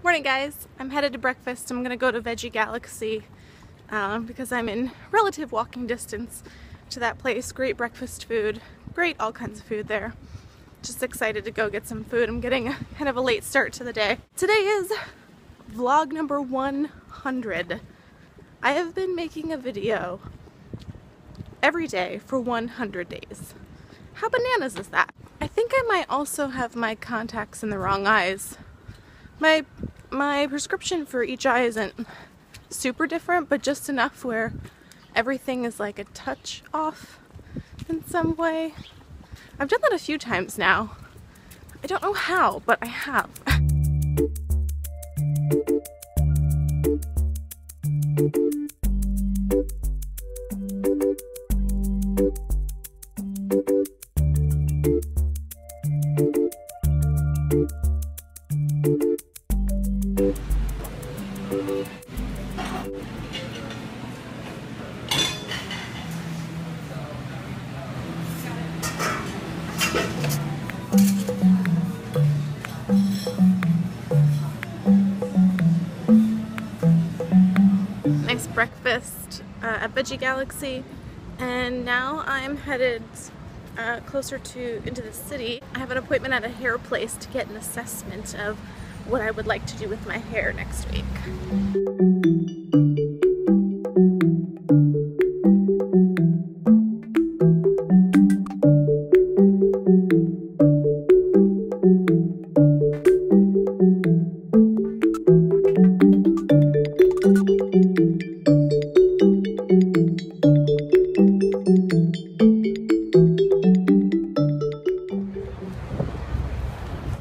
Morning guys, I'm headed to breakfast. I'm gonna go to Veggie Galaxy because I'm in relative walking distance to that place. Great breakfast food, great all kinds of food there. Just excited to go get some food. I'm getting kind of a late start to the day. Today is vlog number 100. I have been making a video every day for 100 days. How bananas is that? I think I might also have my contacts in the wrong eyes. My prescription for each eye isn't super different, but just enough where everything is like a touch off in some way. I've done that a few times now. I don't know how, but I have. Nice breakfast at Veggie Galaxy, and now I'm headed closer into the city. I have an appointment at a hair place to get an assessment of what I would like to do with my hair next week.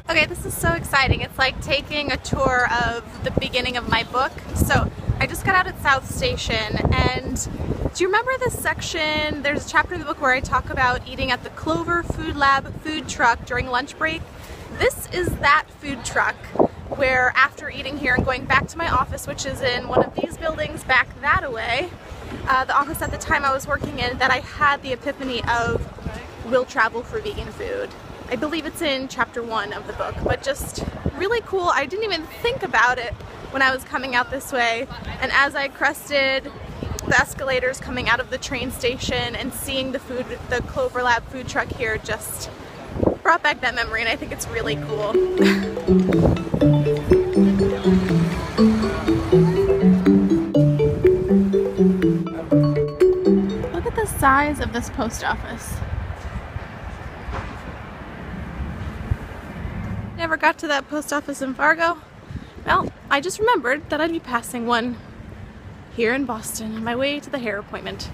Okay, this is so exciting. It's like taking a tour of the beginning of my book. So I just got out at South Station, and do you remember this section? There's a chapter in the book where I talk about eating at the Clover Food Lab food truck during lunch break. This is that food truck where after eating here and going back to my office, which is in one of these buildings back that away, the office at the time I was working in, that I had the epiphany of will travel for vegan food. I believe it's in chapter 1 of the book, but just really cool. I didn't even think about it when I was coming out this way, and as I crested the escalators coming out of the train station and seeing the Clover Lab food truck here just brought back that memory, and I think it's really cool. Look at the size of this post office. Never got to that post office in Fargo. Well, I just remembered that I'd be passing one here in Boston on my way to the hair appointment.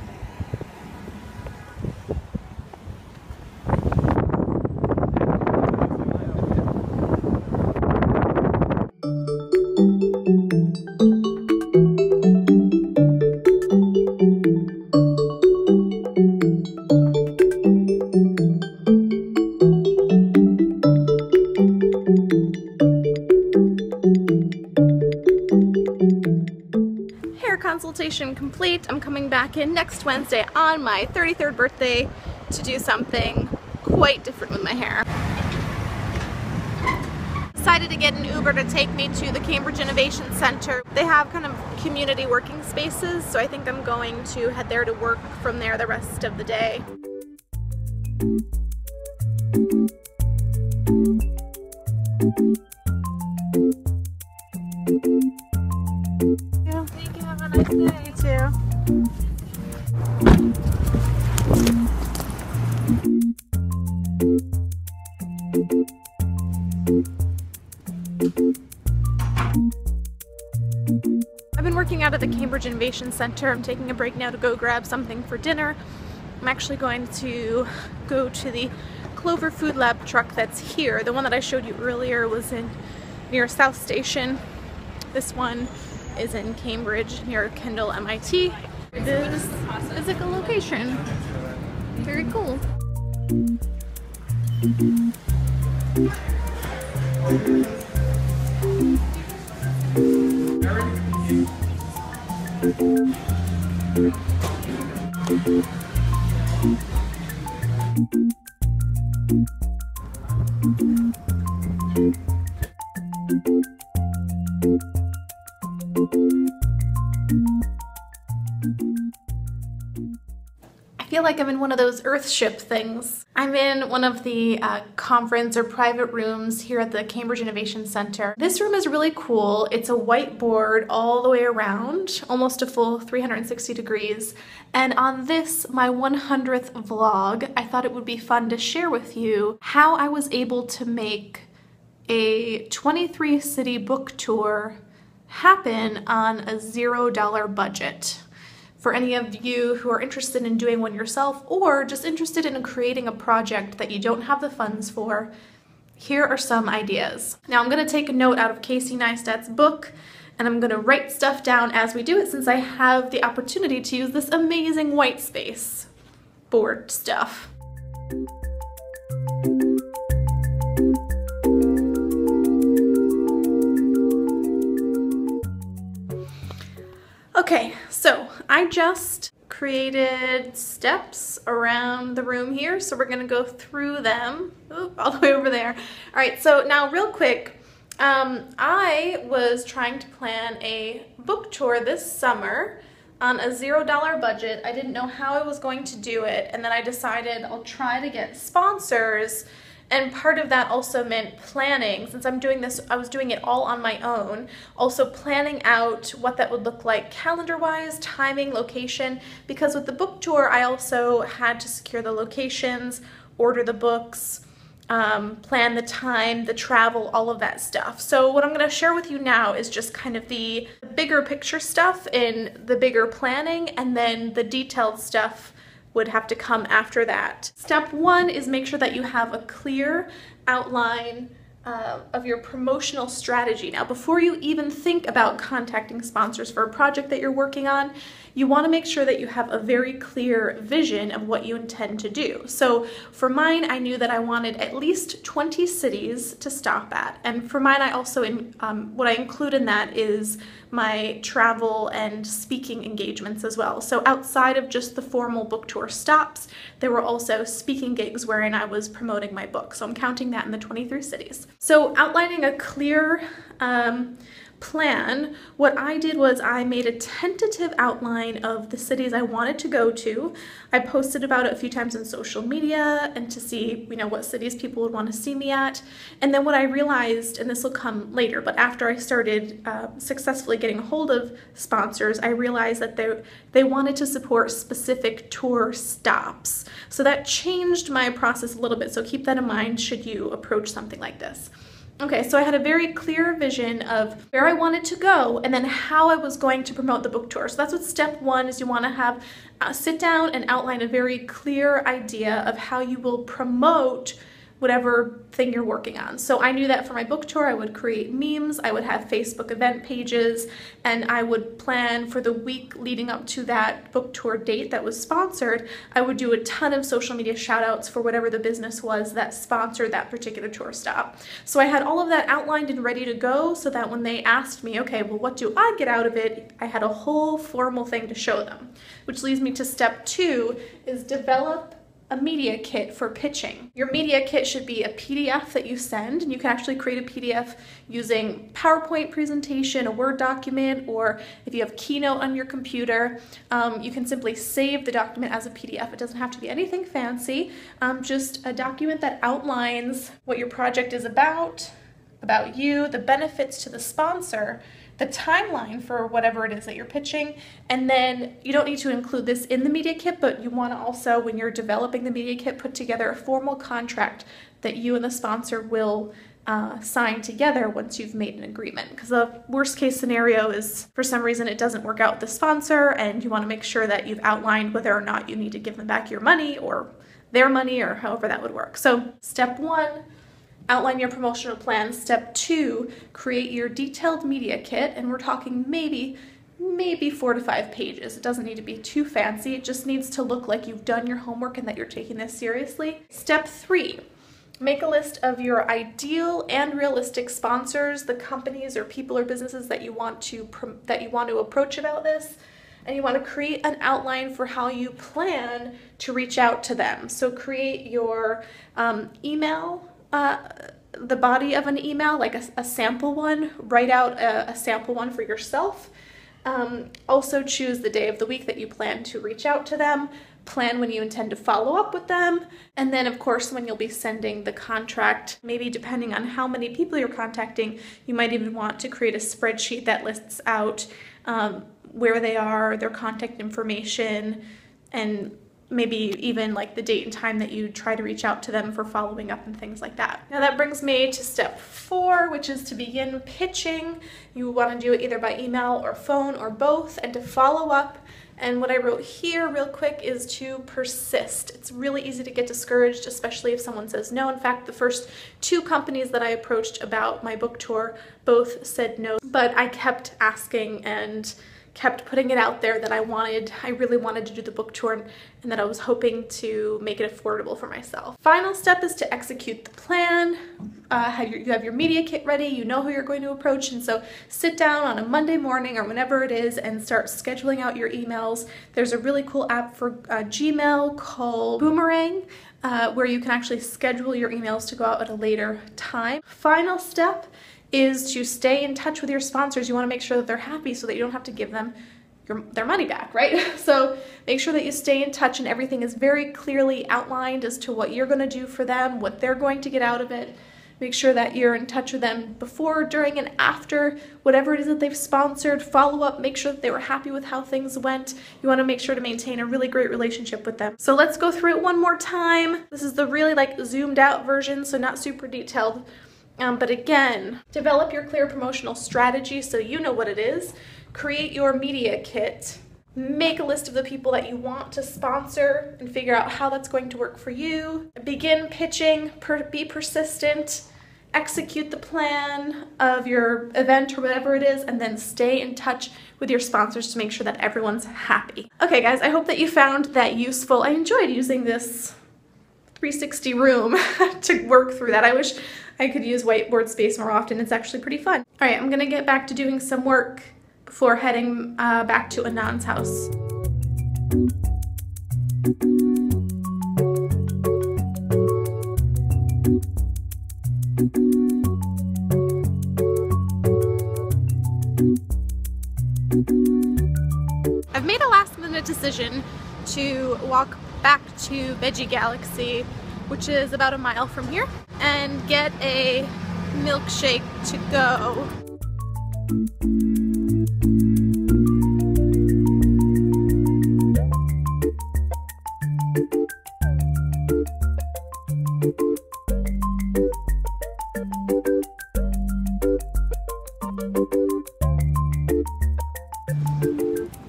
Consultation complete. I'm coming back in next Wednesday on my 33rd birthday to do something quite different with my hair. Decided to get an Uber to take me to the Cambridge Innovation Center. They have kind of community working spaces, so I think I'm going to head there to work from there the rest of the day. Thank you. Have a nice day. You too. I've been working out at the Cambridge Innovation Center. I'm taking a break now to go grab something for dinner. I'm actually going to go to the Clover Food Lab truck that's here. The one that I showed you earlier was near South Station. This one is in Cambridge near Kendall, MIT. This physical location. Very cool. I feel like I'm in one of those Earthship things. I'm in one of the conference or private rooms here at the Cambridge Innovation Center. This room is really cool. It's a whiteboard all the way around, almost a full 360 degrees. And on this, my 100th vlog, I thought it would be fun to share with you how I was able to make a 23-city book tour happen on a $0 budget. For any of you who are interested in doing one yourself or just interested in creating a project that you don't have the funds for, here are some ideas. Now I'm going to take a note out of Casey Neistat's book and I'm going to write stuff down as we do it since I have the opportunity to use this amazing white space board stuff. Okay, so I just created steps around the room here, so we're gonna go through them. Oop, all the way over there. All right, so now real quick, I was trying to plan a book tour this summer on a $0 budget. I didn't know how I was going to do it, and then I decided I'll try to get sponsors. And part of that also meant planning. Since I'm doing this, I was doing it all on my own. Also planning out what that would look like calendar-wise, timing, location, because with the book tour, I also had to secure the locations, order the books, plan the time, the travel, all of that stuff. So what I'm gonna share with you now is just kind of the bigger picture stuff in the bigger planning, and then the detailed stuff would have to come after that. Step one is make sure that you have a clear outline of your promotional strategy. Now, before you even think about contacting sponsors for a project that you're working on, you want to make sure that you have a very clear vision of what you intend to do. So for mine, I knew that I wanted at least 20 cities to stop at. And for mine, I also, what I include in that is my travel and speaking engagements as well. So outside of just the formal book tour stops, there were also speaking gigs wherein I was promoting my book. So I'm counting that in the 23 cities. So outlining a clear plan, what I did was I made a tentative outline of the cities I wanted to go to. I posted about it a few times on social media and to see, what cities people would want to see me at. And then what I realized, and this will come later, but after I started successfully getting a hold of sponsors, I realized that they wanted to support specific tour stops. So that changed my process a little bit. So keep that in mind should you approach something like this. Okay, so I had a very clear vision of where I wanted to go and then how I was going to promote the book tour. So that's what step one is. You want to have sit down and outline a very clear idea of how you will promote whatever thing you're working on. So I knew that for my book tour, I would create memes, I would have Facebook event pages, and I would plan for the week leading up to that book tour date that was sponsored. I would do a ton of social media shout outs for whatever the business was that sponsored that particular tour stop. So I had all of that outlined and ready to go so that when they asked me, okay, well, what do I get out of it? I had a whole formal thing to show them, which leads me to step two is develop a media kit for pitching. Your media kit should be a PDF that you send, and you can actually create a PDF using PowerPoint presentation, a Word document, or if you have Keynote on your computer, you can simply save the document as a PDF. It doesn't have to be anything fancy, just a document that outlines what your project is about you, the benefits to the sponsor, the timeline for whatever it is that you're pitching, and then you don't need to include this in the media kit, but you want to also, when you're developing the media kit, put together a formal contract that you and the sponsor will sign together once you've made an agreement. Because the worst case scenario is for some reason it doesn't work out with the sponsor, and you want to make sure that you've outlined whether or not you need to give them back your money or their money or however that would work. So step one, outline your promotional plan. Step two, create your detailed media kit, and we're talking maybe 4 to 5 pages. It doesn't need to be too fancy. It just needs to look like you've done your homework and that you're taking this seriously. Step three, make a list of your ideal and realistic sponsors, the companies or people or businesses that you want to approach about this. And you want to create an outline for how you plan to reach out to them. So create your email the body of an email, like a sample one. Write out a sample one for yourself. Also choose the day of the week that you plan to reach out to them. Plan when you intend to follow up with them. And then of course when you'll be sending the contract, maybe depending on how many people you're contacting, you might even want to create a spreadsheet that lists out where they are, their contact information, and maybe even like the date and time that you try to reach out to them for following up and things like that. Now that brings me to step 4, which is to begin pitching. You want to do it either by email or phone or both, and to follow up. And what I wrote here real quick is to persist. It's really easy to get discouraged, especially if someone says no. In fact, the first 2 companies that I approached about my book tour both said no, but I kept asking and kept putting it out there that I really wanted to do the book tour, and that I was hoping to make it affordable for myself. Final step is to execute the plan. You have your media kit ready, you know who you're going to approach, and so sit down on a Monday morning or whenever it is and start scheduling out your emails. There's a really cool app for Gmail called Boomerang, where you can actually schedule your emails to go out at a later time. Final step is to stay in touch with your sponsors. You want to make sure that they're happy so that you don't have to give them their money back, right? So make sure that you stay in touch and everything is very clearly outlined as to what you're going to do for them, what they're going to get out of it. Make sure that you're in touch with them before, during, and after whatever it is that they've sponsored. Follow up, make sure that they were happy with how things went. You want to make sure to maintain a really great relationship with them. So let's go through it one more time. This is the really like zoomed out version, so not super detailed. But again, develop your clear promotional strategy so you know what it is. Create your media kit. Make a list of the people that you want to sponsor and figure out how that's going to work for you. Begin pitching, be persistent, execute the plan of your event or whatever it is, and then stay in touch with your sponsors to make sure that everyone's happy. Okay guys, I hope that you found that useful. I enjoyed using this 360 room to work through that. I wish I could use whiteboard space more often. It's actually pretty fun. All right, I'm gonna get back to doing some work before heading back to Anand's house. I've made a last-minute decision to walk back to Veggie Galaxy, which is about a mile from here, and get a milkshake to go.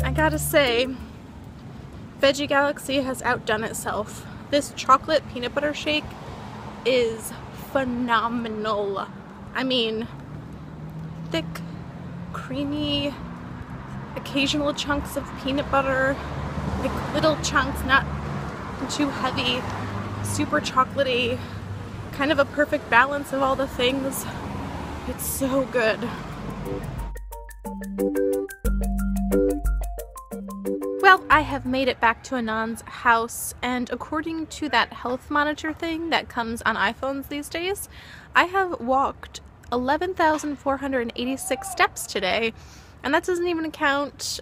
I gotta say, Veggie Galaxy has outdone itself. This chocolate peanut butter shake is phenomenal. I mean, thick, creamy, occasional chunks of peanut butter, like little chunks, not too heavy, super chocolatey, kind of a perfect balance of all the things. It's so good. Well, I have made it back to Anand's house, and according to that health monitor thing that comes on iPhones these days, I have walked 11,486 steps today, and that doesn't even count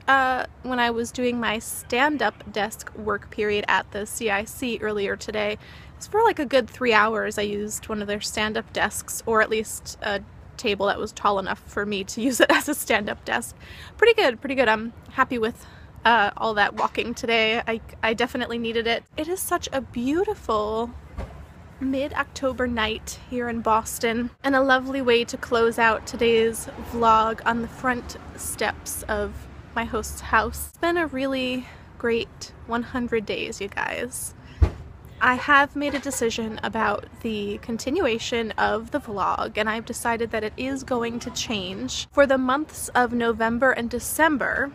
when I was doing my stand-up desk work period at the CIC earlier today. It's for like a good 3 hours. I used one of their stand-up desks, or at least a table that was tall enough for me to use it as a stand-up desk. Pretty good, pretty good. I'm happy with all that walking today. I definitely needed it. It is such a beautiful mid-October night here in Boston, and a lovely way to close out today's vlog on the front steps of my host's house. It's been a really great 100 days, you guys. I have made a decision about the continuation of the vlog, and I've decided that it is going to change. For the months of November and December,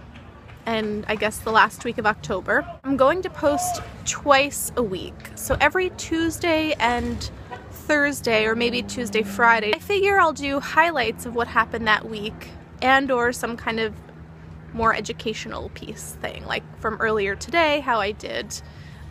and I guess the last week of October, I'm going to post twice a week. So every Tuesday and Thursday, or maybe Tuesday, Friday. I figure I'll do highlights of what happened that week, and or some kind of more educational piece thing, like from earlier today, how I did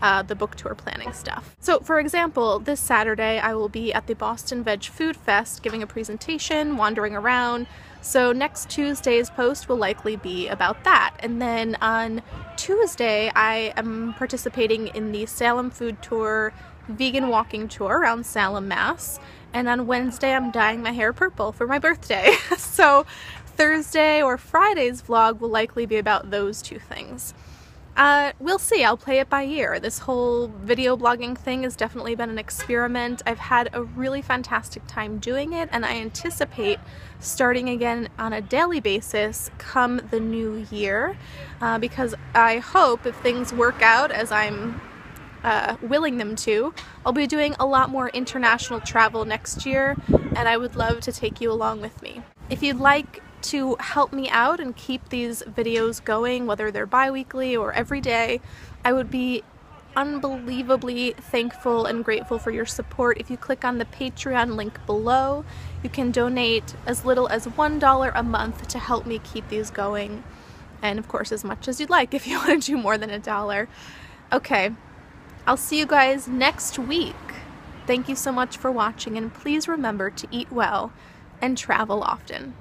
the book tour planning stuff. So for example, this Saturday I will be at the Boston Veg Food Fest giving a presentation, wandering around. So next Tuesday's post will likely be about that. And then on Tuesday I am participating in the Salem Food Tour vegan walking tour around Salem, Mass. And on Wednesday I'm dyeing my hair purple for my birthday. So Thursday or Friday's vlog will likely be about those two things. We'll see. I'll play it by ear. This whole video blogging thing has definitely been an experiment. I've had a really fantastic time doing it, and I anticipate starting again on a daily basis come the new year, because I hope if things work out as I'm willing them to, I'll be doing a lot more international travel next year, and I would love to take you along with me. If you'd like to help me out and keep these videos going, whether they're bi-weekly or every day, I would be unbelievably thankful and grateful for your support. If you click on the Patreon link below, you can donate as little as $1 a month to help me keep these going, and of course as much as you'd like if you want to do more than $1. Okay, I'll see you guys next week. Thank you so much for watching, and please remember to eat well and travel often.